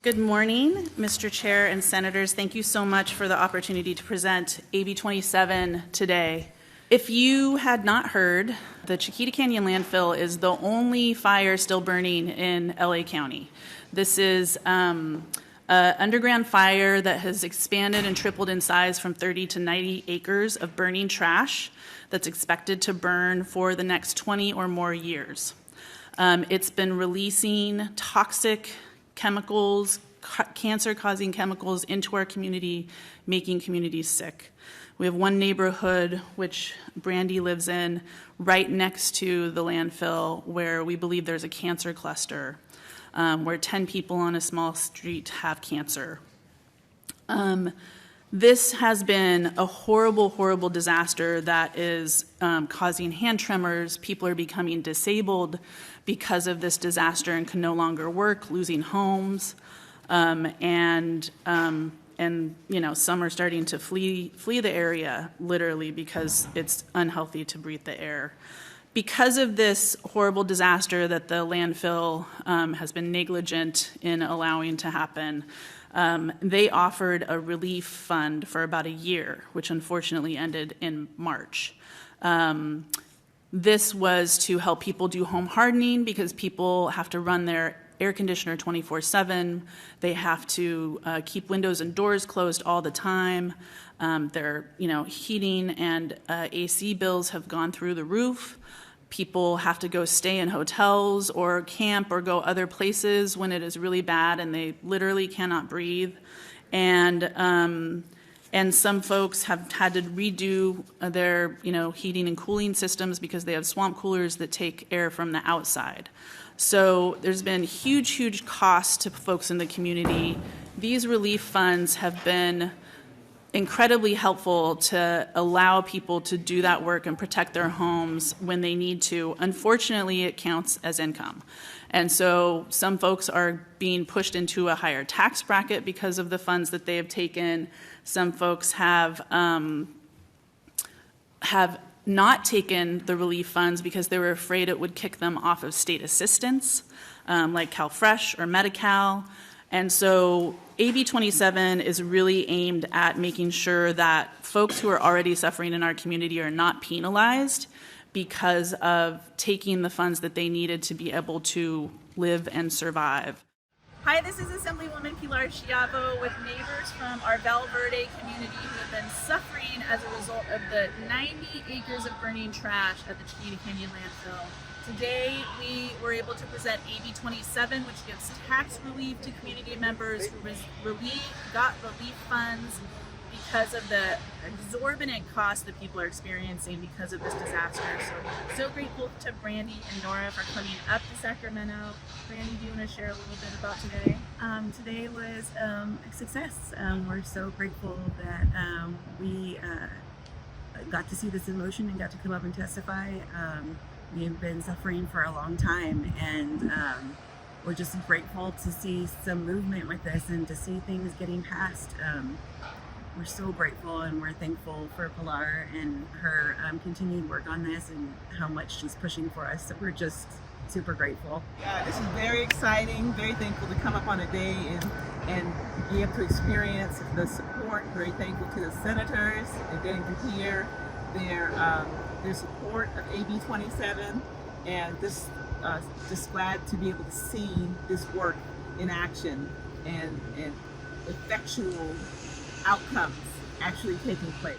Good morning, Mr. Chair and Senators. Thank you so much for the opportunity to present AB 27 today. If you had not heard, the Chiquita Canyon Landfill is the only fire still burning in LA County. This is an underground fire that has expanded and tripled in size from 30 to 90 acres of burning trash that's expected to burn for the next 20 or more years. It's been releasing toxic chemicals, cancer-causing chemicals into our community, making communities sick. We have one neighborhood, which Brandy lives in, right next to the landfill, where we believe there's a cancer cluster, where 10 people on a small street have cancer. This has been a horrible, horrible disaster that is causing hand tremors. People are becoming disabled because of this disaster and can no longer work, losing homes, and you know, some are starting to flee the area literally because it's unhealthy to breathe the air. Because of this horrible disaster that the landfill has been negligent in allowing to happen, they offered a relief fund for about a year, which unfortunately ended in March. This was to help people do home hardening because people have to run their air conditioner 24/7. They have to keep windows and doors closed all the time. Their heating and AC bills have gone through the roof. People have to go stay in hotels or camp or go other places when it is really bad and they literally cannot breathe. And some folks have had to redo their heating and cooling systems because they have swamp coolers that take air from the outside. So there's been huge costs to folks in the community. These relief funds have been incredibly helpful to allow people to do that work and protect their homes when they need to. Unfortunately, it counts as income. And so some folks are being pushed into a higher tax bracket because of the funds that they have taken. Some folks have not taken the relief funds because they were afraid it would kick them off of state assistance, like CalFresh or Medi-Cal. And so AB 27 is really aimed at making sure that folks who are already suffering in our community are not penalized because of taking the funds that they needed to be able to live and survive. Hi, this is Assemblywoman Pilar Chiavo with neighbors from our Val Verde community who have been suffering as a result of the 90 acres of burning trash at the Chiquita Canyon Landfill. Today, we were able to present AB 27, which gives tax relief to community members who got relief funds because of the exorbitant costs that people are experiencing because of this disaster. So grateful to Brandy and Nora for coming up to Sacramento. Brandy, do you want to share a little bit about today? Today was a success. We're so grateful that we got to see this in motion and got to come up and testify. We have been suffering for a long time, and we're just grateful to see some movement with this and to see things getting passed. We're so grateful and we're thankful for Pilar and her continued work on this and how much she's pushing for us. So we're just super grateful. Yeah, this is very exciting, very thankful to come up on a day and be able to experience the support. Very thankful to the senators and getting to hear their support of AB 27, and just glad to be able to see this work in action and effectual outcomes actually taking place.